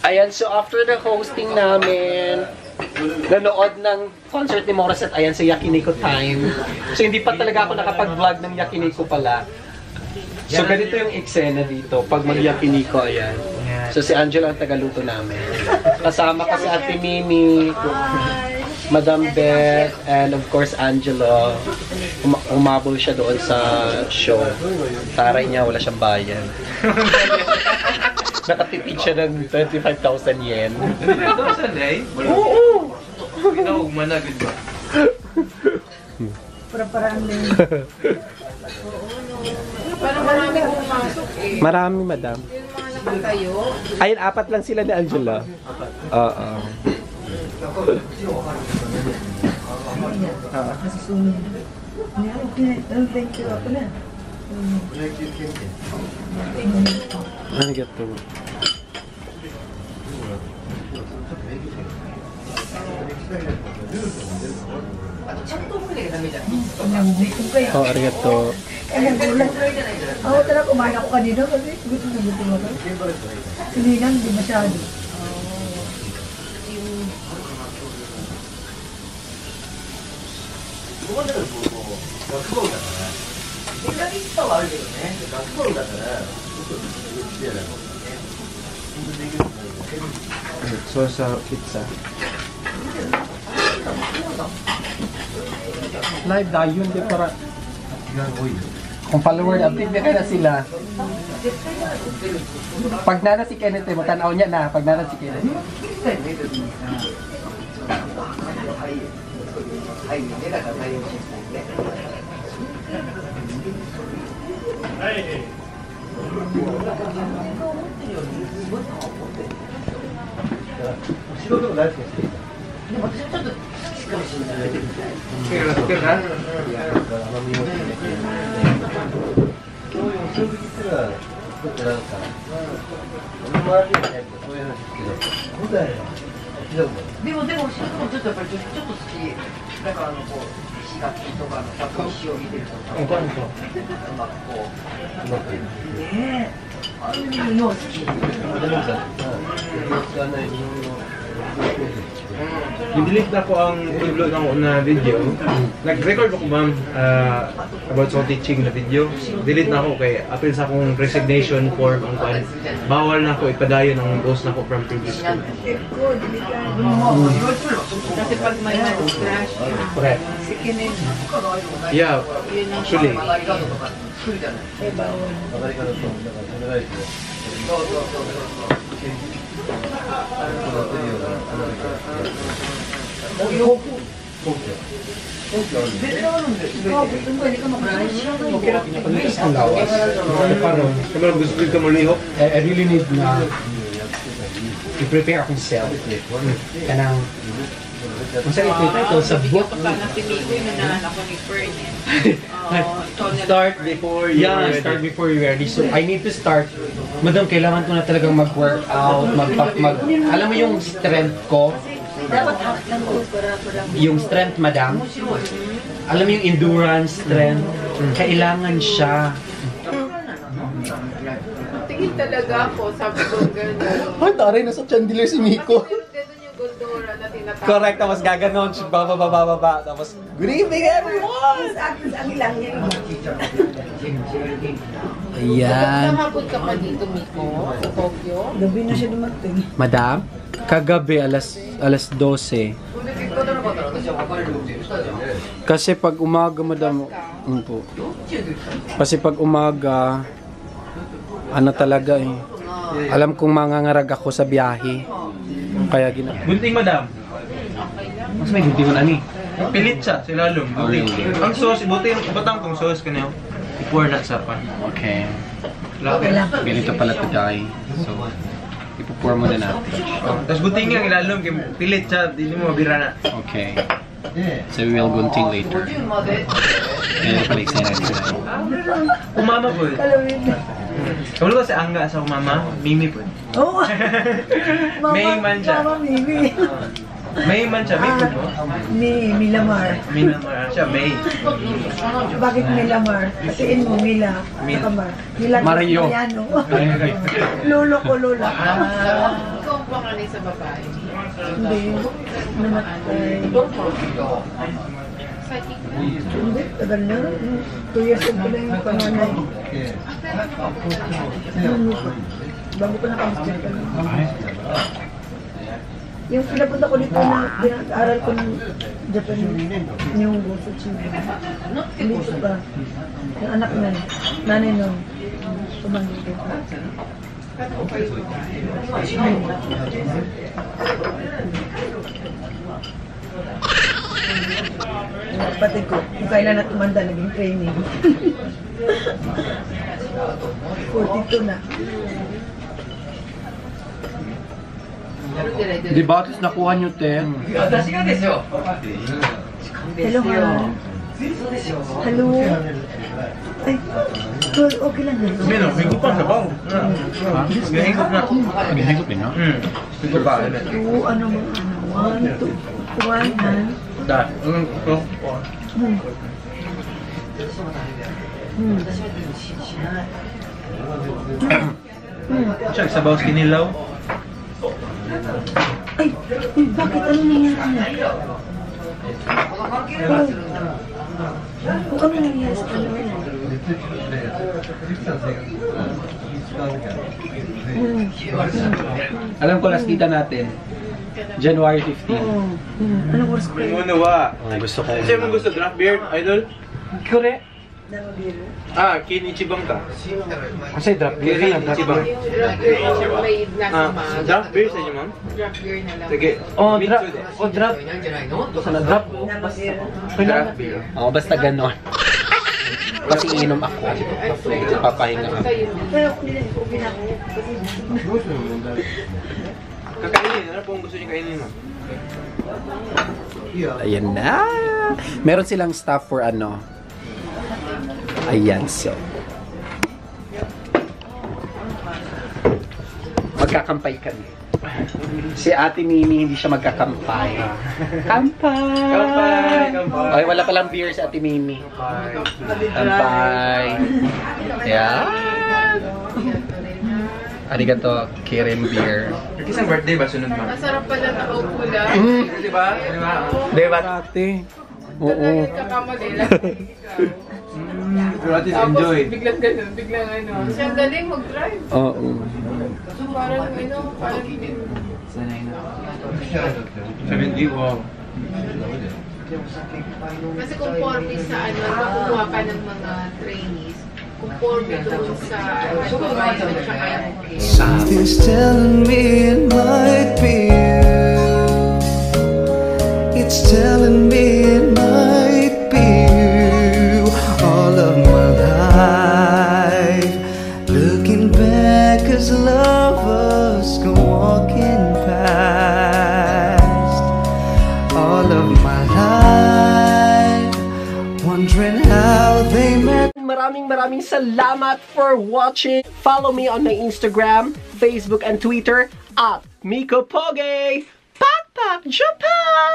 Ayan, so after the hosting namin, nanood ng concert ni Morissette, ayan sa Yakiniko time. So hindi pa talaga ako nakapag-vlog ng Yakiniko pala. So ganito yung eksena dito, pag mag-Yakiniko, ayan. So si Angela ang tagaluto namin. Kasama kasi Ate Mimi, Madam Beth, and of course Angelo. Umabol siya doon sa show. Taray niya, wala siyang bayan. Nakatipid siya ng 25,000 yen. 25,000 eh? Oo! Ginawag managod ba? Para-paraan din. Parang marami pumasok eh. Marami, madam. Yung mga nakatayo. Ayun, 4 lang sila ni Angela. Oo. Nasusunod. Thank you. Ako na. Ano gato? Oh, arigato. Ako talaga kumain ako kanina kasi gusto na gusto ako. Hindi lang, hindi masyado. So sa pizza. Live da yun di para kung follower update na kaya sila. Pag nana si Kenneth, matanaw niya na pag nana si Kenneth. I-delete na ko ang upload ako na video. Nag-record ako ma'am about sa teaching na video. Delete na ako kay apil sa akong resignation form ang pan. Bawal na ako ipadayon ang post na ako from previous school. Kasi pag may crash, Correct. si Kinin. Yeah, actually. Kamar gusto ka malihok? I really need na i-prepare akong self. Kanang kung saan ito sa book. Sana si Miko yung nanahan ako ni Fern eh. Start before you start before you're ready. So I need to start. Madam, kailangan ko na talagang mag-workout, alam mo yung strength ko? Dapat half lang ko para Yung strength, madam. Alam mo yung endurance, strength. Kailangan siya. Tingin talaga ako, sabi ko gano'n. Ay, taray, nasa chandelier si Miko. Gano'n yung Goldora na tinatawag. Correct, tapos gaganon, bababa, tapos good evening everyone! ang ilang yan. Ayan. Nakahapon ka pa dito, Miko, sa Tokyo. Gabi na siya dumating. Madam, kagabi alas 12. Kasi pag umaga, madam, po. Kasi pag umaga, ano talaga eh. Alam kong mangangarag ako sa biyahe. Kaya Gunting madam. mas may gunting ani. Pilit siya, sila lum. Ang sauce, buti yung batang kong sauce kanyo. I-pour na sa pan. Okay. Okay lang. Ganito pala today. So, ipupour mo na natin. Tapos buting yung ilalom, pilit siya, hindi mo mabira na. Okay. So we will gunting later. Kaya pala excited sila. Umama po. Kalawin na. Kamu ba si Angga sa umama? Mimi po. Oo. May man siya. Mama, Mimi. May man siya, May po. Milamar. May naman siya, May. Bakit Milamar? Katiin mo, Mila. Mar. Mila Mario. Mariano. Lolo ko, Lola. Ikaw ang panganay sa babae. Hindi. Namatay. Psychic na. Hindi, tagal na. 2 years old ko na yung panganay. Bago ko nakamusta ka na. Yung pinapunta ko dito na pinag-aral ko ng Japan yung sa Chiba. Dito pa. Yung anak na, nanay nun. Tumangin ko. Yung kapatid ko, kung kailan na tumanda, naging training. 42 na. Di ba? Tapos nakuha nyo, te. Hello, ha? Hello? Ay, good, okay lang yan. May no, higop pa sa baw. Higop na. Higop din, ha? Higop pa. Two, ano mo, 1, 2, 1, and... Da. Ito. Siya, sa baw kinilaw. Ay, bakit? Ano nangyari? Kung ano nangyari sa kanila? Alam ko, last kita natin. January 15. Anong oras ko kayo? Ano wa? Gusto ko. Kasi mo gusto draft beer, idol? Correct. Namabiro. Kinichibang ka. Kasi drop gear ka na. Ichibang. Yung drug girl yung may nasa mga. Draft beer sa inyo, ma'am? Drug girl na lang. Sige. Oh, Mix drop. with it. Oh, drop. Sa na-drop. Namabiro. Draft beer. Oo, basta ganon. Kasi inom ako. Papahinga ako. Pero kung nila, kung pinako. Kakainin. Ano po ang gusto niyo kainin, ma'am? Ayan na. Meron silang staff for ano. Ayan, so. Magkakampay kami. Si Ate Mimi hindi siya magkakampay. Kampay! Kampay! Kampay! Ay, wala palang beer si Ate Mimi. Kampay! Ayan! Arigato, Kirin beer. Isang birthday ba sunod, ma'am? Masarap pala nakaupo lang. Di ba? Di ba? Diba, ate? Oo. Nagkakamali lang. Pero at least Tapos enjoy. biglang ganun, biglang ano. Siya ang galing mag-drive. Oo. So parang ano, parang 70, wow. kasi conforme sa ano, makukuha ka ng mga trainees. Conforme doon sa advertisement tsaka yung Something's telling me it might be you. It's telling me it might be you. All of my life, looking back as lovers go walking past. All of my life, wondering how they met. Maraming salamat for watching. Follow me on my Instagram, Facebook, and Twitter at Miko Poge. Pak Pak Japan!